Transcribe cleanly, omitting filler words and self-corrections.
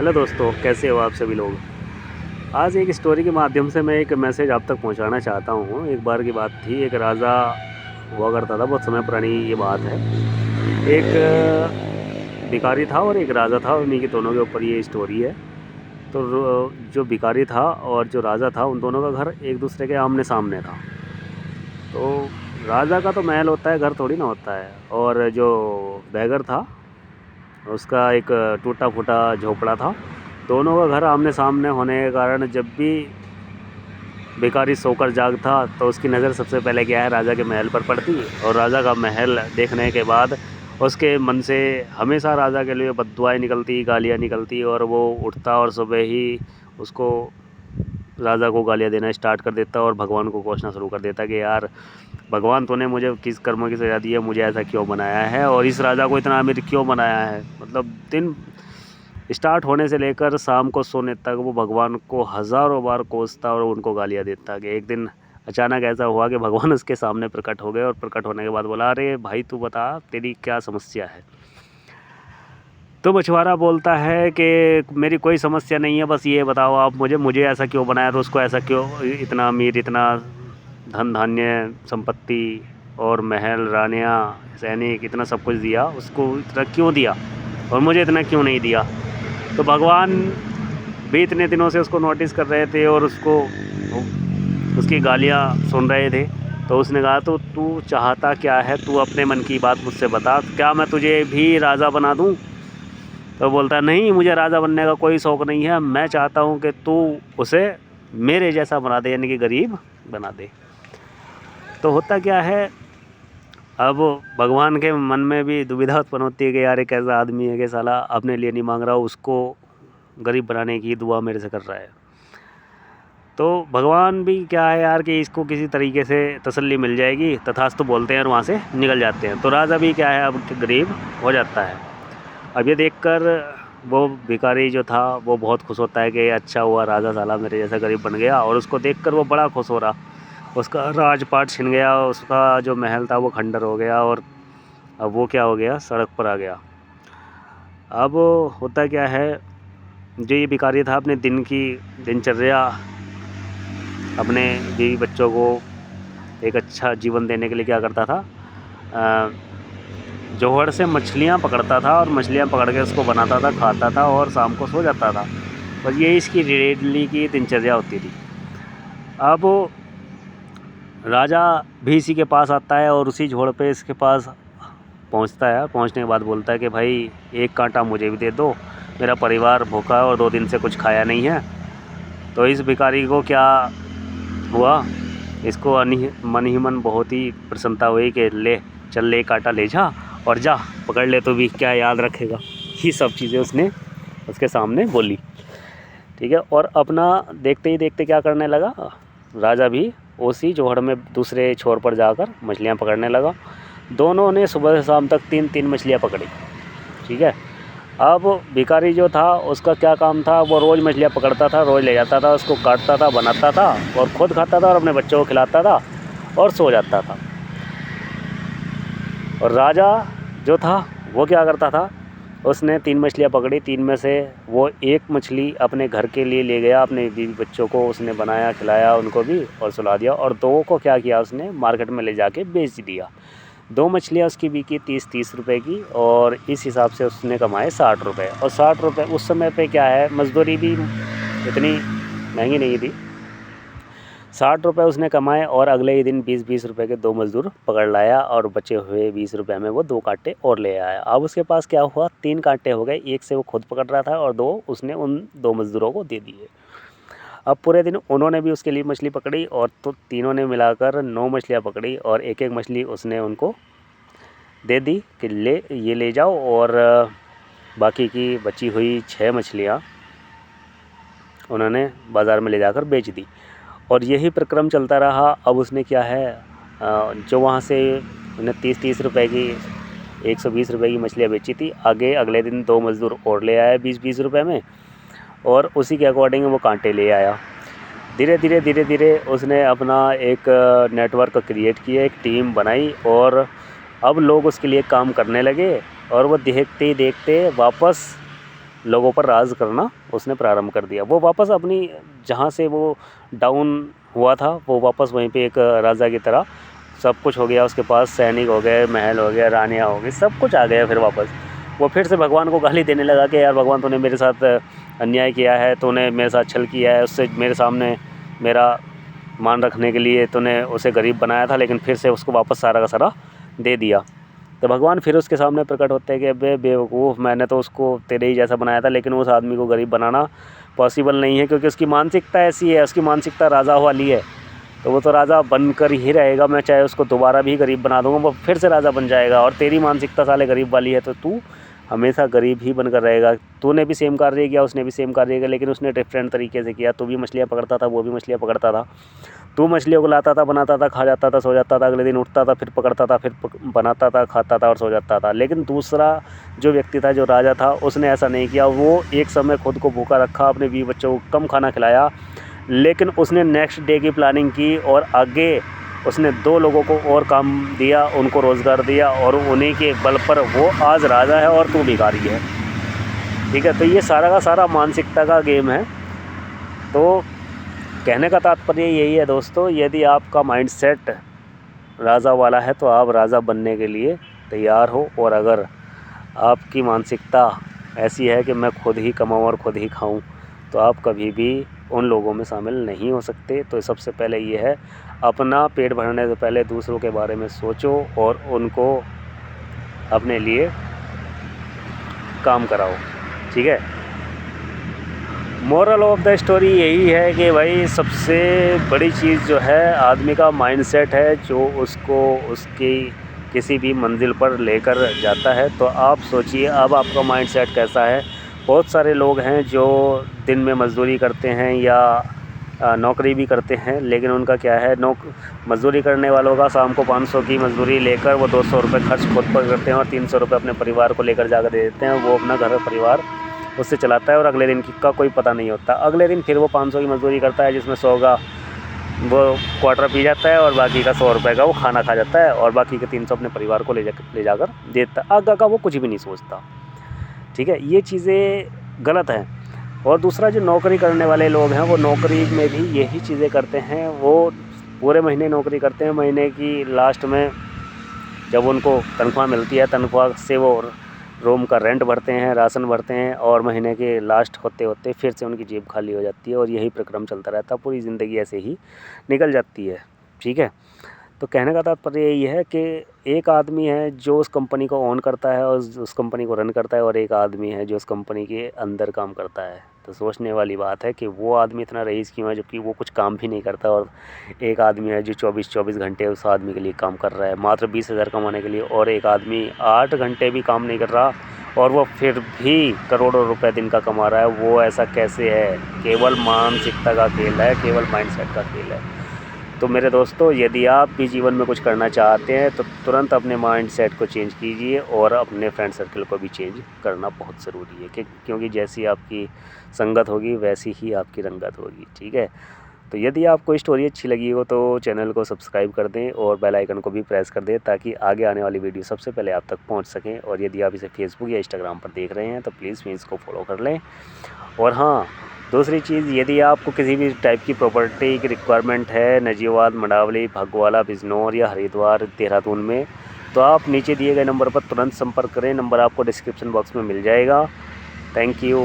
Hello दोस्तों, कैसे हो आप सभी लोग। आज एक स्टोरी के माध्यम से मैं एक मैसेज आप तक पहुंचाना चाहता हूं। एक बार की बात थी, एक राजा हुआ करता था। बहुत समय पुरानी ये बात है। एक भिखारी था और एक राजा था, उन्हीं के दोनों के ऊपर ये स्टोरी है। तो जो भिखारी था और जो राजा था, उन दोनों का घर एक दूसरे के आमने सामने था। तो राजा का तो महल होता है, घर थोड़ी ना होता है। और जो बैगर था, उसका एक टूटा फूटा झोपड़ा था। दोनों का घर आमने सामने होने के कारण जब भी भिखारी सोकर जागता तो उसकी नज़र सबसे पहले क्या है, राजा के महल पर पड़ती। और राजा का महल देखने के बाद उसके मन से हमेशा राजा के लिए बद्दुआएं निकलती, गालियाँ निकलती। और वो उठता और सुबह ही उसको राजा को गालियाँ देना स्टार्ट कर देता और भगवान को कोसना शुरू कर देता कि यार भगवान, तूने मुझे किस कर्म की सज़ा दी है, मुझे ऐसा क्यों बनाया है, और इस राजा को इतना अमीर क्यों बनाया है। मतलब दिन स्टार्ट होने से लेकर शाम को सोने तक वो भगवान को हज़ारों बार कोसता और उनको गालियाँ देता। कि एक दिन अचानक ऐसा हुआ कि भगवान उसके सामने प्रकट हो गए और प्रकट होने के बाद बोला, अरे भाई तू बता, तेरी क्या समस्या है। तो मछुआरा बोलता है कि मेरी कोई समस्या नहीं है, बस ये बताओ आप मुझे ऐसा क्यों बनाया, तो उसको ऐसा क्यों, इतना अमीर, इतना धन धान्य संपत्ति और महल, रानियाँ, सैनिक, इतना सब कुछ दिया, उसको इतना क्यों दिया और मुझे इतना क्यों नहीं दिया। तो भगवान भी इतने दिनों से उसको नोटिस कर रहे थे और उसको उसकी गालियाँ सुन रहे थे। तो उसने कहा, तो तू चाहता क्या है, तू अपने मन की बात मुझसे बता, क्या मैं तुझे भी राजा बना दूँ। तो बोलता है, नहीं, मुझे राजा बनने का कोई शौक़ नहीं है, मैं चाहता हूँ कि तू उसे मेरे जैसा बना दे, यानी कि गरीब बना दे। तो होता क्या है, अब भगवान के मन में भी दुविधा उत्पन्न होती है कि यार एक ऐसा आदमी है कि साला अपने लिए नहीं मांग रहा, उसको गरीब बनाने की दुआ मेरे से कर रहा है। तो भगवान भी क्या है यार कि इसको किसी तरीके से तसल्ली मिल जाएगी, तथास्तु बोलते हैं और वहाँ से निकल जाते हैं। तो राजा भी क्या है, अब गरीब हो जाता है। अब ये देखकर वो भिखारी जो था वो बहुत खुश होता है कि अच्छा हुआ, राजा साला मेरे जैसा गरीब बन गया। और उसको देखकर वो बड़ा खुश हो रहा। उसका राजपाट छिन गया, उसका जो महल था वो खंडर हो गया और अब वो क्या हो गया, सड़क पर आ गया। अब होता क्या है, जो ये भिखारी था अपने दिन की दिनचर्या, अपने बीवी बच्चों को एक अच्छा जीवन देने के लिए क्या करता था, जोहड़ से मछलियाँ पकड़ता था और मछलियाँ पकड़ के उसको बनाता था, खाता था और शाम को सो जाता था। बस ये इसकी डेली की दिनचर्या होती थी। अब राजा भी इसी के पास आता है और उसी झोड़ पे इसके पास पहुंचता है। पहुंचने के बाद बोलता है कि भाई एक कांटा मुझे भी दे दो, मेरा परिवार भूखा है और 2 दिन से कुछ खाया नहीं है। तो इस भिखारी को क्या हुआ, इसको मन ही मन बहुत ही प्रसन्नता हुई कि ले चल, ले कांटा ले जा और जा पकड़ ले, तो भी क्या याद रखेगा। ये सब चीज़ें उसने उसके सामने बोली, ठीक है। और अपना देखते ही देखते क्या करने लगा, राजा भी उसी जोहड़ में दूसरे छोर पर जाकर मछलियाँ पकड़ने लगा। दोनों ने सुबह से शाम तक 3-3 मछलियाँ पकड़ी, ठीक है। अब भिखारी जो था उसका क्या काम था, वो रोज़ मछलियाँ पकड़ता था, रोज़ ले जाता था, उसको काटता था, बनाता था और ख़ुद खाता था और अपने बच्चों को खिलाता था और सो जाता था। और राजा जो था वो क्या करता था, उसने 3 मछलियाँ पकड़ी, 3 में से वो 1 मछली अपने घर के लिए ले गया, अपने बीवी बच्चों को उसने बनाया, खिलाया उनको भी और सुला दिया। और 2 को क्या किया, उसने मार्केट में ले जाके बेच दिया। 2 मछलियाँ उसकी बिकी 30-30 रुपए की और इस हिसाब से उसने कमाए 60 रुपये। और 60 रुपये उस समय पे क्या है, मज़दूरी भी इतनी महंगी नहीं थी। 60 रुपये उसने कमाए और अगले ही दिन 20-20 रुपये के 2 मज़दूर पकड़ लाया और बचे हुए 20 रुपये में वो 2 कांटे और ले आया। अब उसके पास क्या हुआ, 3 कांटे हो गए, 1 से वो खुद पकड़ रहा था और 2 उसने उन 2 मज़दूरों को दे दिए। अब पूरे दिन उन्होंने भी उसके लिए मछली पकड़ी और तो तीनों ने मिलाकर 9 मछलियाँ पकड़ी और एक-एक मछली उसने उनको दे दी कि ले ये ले जाओ। और बाकी की बची हुई 6 मछलियाँ उन्होंने बाज़ार में ले जाकर बेच दी। और यही प्रक्रम चलता रहा। अब उसने क्या है, जो वहाँ से उन्हें 30-30 रुपये की 120 रुपये की मछलियाँ बेची थी, आगे अगले दिन 2 मज़दूर और ले आया 20-20 रुपये में और उसी के अकॉर्डिंग वो कांटे ले आया। धीरे धीरे उसने अपना एक नेटवर्क क्रिएट किया, एक टीम बनाई और अब लोग उसके लिए काम करने लगे। और वो देखते ही देखते वापस लोगों पर राज करना उसने प्रारंभ कर दिया। वो वापस अपनी जहाँ से वो डाउन हुआ था वो वापस वहीं पे एक राजा की तरह सब कुछ हो गया, उसके पास सैनिक हो गए, महल हो गया, रानियाँ हो गई, सब कुछ आ गया। फिर वापस वो फिर से भगवान को गाली देने लगा कि यार भगवान तूने मेरे साथ अन्याय किया है, तूने मेरे साथ छल किया है, उससे मेरे सामने मेरा मान रखने के लिए तूने उसे गरीब बनाया था, लेकिन फिर से उसको वापस सारा का सारा दे दिया। तो भगवान फिर उसके सामने प्रकट होते हैं कि अबे बेवकूफ़, मैंने तो उसको तेरे ही जैसा बनाया था, लेकिन उस आदमी को गरीब बनाना पॉसिबल नहीं है, क्योंकि उसकी मानसिकता ऐसी है, उसकी मानसिकता राजा वाली है। तो वो तो राजा बनकर ही रहेगा, मैं चाहे उसको दोबारा भी गरीब बना दूंगा, वो फिर से राजा बन जाएगा। और तेरी मानसिकता साले गरीब वाली है, तो तू हमेशा गरीब ही बनकर रहेगा। तूने भी सेम कार्य किया, उसने भी सेम कार्य किया, लेकिन उसने डिफरेंट तरीके से किया। तू भी मछलियाँ पकड़ता था, वो भी मछलियाँ पकड़ता था। तू मछलियों को लाता था, बनाता था, खा जाता था, सो जाता था, अगले दिन उठता था, फिर पकड़ता था, फिर बनाता था, खाता था और सो जाता था। लेकिन दूसरा जो व्यक्ति था, जो राजा था, उसने ऐसा नहीं किया। वो एक समय खुद को भूखा रखा, अपने बीवी बच्चों को कम खाना खिलाया, लेकिन उसने नेक्स्ट डे की प्लानिंग की और आगे उसने 2 लोगों को और काम दिया, उनको रोज़गार दिया, और उन्हीं के बल पर वो आज राजा है और तू भिखारी है। ठीक है, तो ये सारा का सारा मानसिकता का गेम है। तो कहने का तात्पर्य यही है दोस्तों, यदि आपका माइंडसेट राजा वाला है तो आप राजा बनने के लिए तैयार हो, और अगर आपकी मानसिकता ऐसी है कि मैं खुद ही कमाऊँ और खुद ही खाऊँ, तो आप कभी भी उन लोगों में शामिल नहीं हो सकते। तो सबसे पहले ये है, अपना पेट भरने से पहले दूसरों के बारे में सोचो और उनको अपने लिए काम कराओ। ठीक है, मोरल ऑफ द स्टोरी यही है कि भाई सबसे बड़ी चीज़ जो है आदमी का माइंडसेट है, जो उसको उसकी किसी भी मंजिल पर लेकर जाता है। तो आप सोचिए अब आपका माइंडसेट कैसा है। बहुत सारे लोग हैं जो दिन में मज़दूरी करते हैं या नौकरी भी करते हैं, लेकिन उनका क्या है, मज़दूरी करने वालों का शाम को 500 की मज़दूरी लेकर वो 200 रुपये खर्च खुद पर करते हैं और 300 रुपये अपने परिवार को लेकर जाकर दे देते हैं। वो अपना घर परिवार उससे चलाता है और अगले दिन का कोई पता नहीं होता। अगले दिन फिर वो 500 की मज़दूरी करता है, जिसमें 100 का वो क्वार्टर पी जाता है और बाकी का 100 रुपये का वो खाना खा जाता है, और बाकी के 300 अपने परिवार को ले जाकर देता है। आगे का वो कुछ भी नहीं सोचता। ठीक है, ये चीज़ें गलत हैं। और दूसरा, जो नौकरी करने वाले लोग हैं, वो नौकरी में भी यही चीज़ें करते हैं। वो पूरे महीने नौकरी करते हैं, महीने की लास्ट में जब उनको तनख्वाह मिलती है, तनख्वाह से वो रूम का रेंट भरते हैं, राशन भरते हैं, और महीने के लास्ट होते होते फिर से उनकी जेब खाली हो जाती है, और यही प्रक्रम चलता रहता है। पूरी ज़िंदगी ऐसे ही निकल जाती है। ठीक है, तो कहने का तात्पर्य यही है कि एक आदमी है जो उस कंपनी को ओन करता है और उस कंपनी को रन करता है, और एक आदमी है जो उस कंपनी के अंदर काम करता है। तो सोचने वाली बात है कि वो आदमी इतना रईस क्यों है, जबकि वो कुछ काम भी नहीं करता, और एक आदमी है जो 24-24 घंटे उस आदमी के लिए काम कर रहा है मात्र 20,000 कमाने के लिए, और एक आदमी 8 घंटे भी काम नहीं कर रहा और वो फिर भी करोड़ों रुपए दिन का कमा रहा है। वो ऐसा कैसे है? केवल मानसिकता का खेल है, केवल माइंडसेट का खेल है। तो मेरे दोस्तों, यदि आप भी जीवन में कुछ करना चाहते हैं तो तुरंत अपने माइंडसेट को चेंज कीजिए, और अपने फ्रेंड सर्कल को भी चेंज करना बहुत ज़रूरी है, क्योंकि जैसी आपकी संगत होगी वैसी ही आपकी रंगत होगी। ठीक है, तो यदि आपको स्टोरी अच्छी लगी हो तो चैनल को सब्सक्राइब कर दें और बेल आइकन को भी प्रेस कर दें, ताकि आगे आने वाली वीडियो सबसे पहले आप तक पहुंच सकें। और यदि आप इसे फेसबुक या इंस्टाग्राम पर देख रहे हैं तो प्लीज़ पेज को फॉलो कर लें। और हाँ, दूसरी चीज़, यदि आपको किसी भी टाइप की प्रॉपर्टी की रिक्वायरमेंट है नजीवाद, मंडावली, भगवाला, बिजनौर या हरिद्वार, देहरादून में, तो आप नीचे दिए गए नंबर पर तुरंत संपर्क करें। नंबर आपको डिस्क्रिप्शन बॉक्स में मिल जाएगा। Thank you.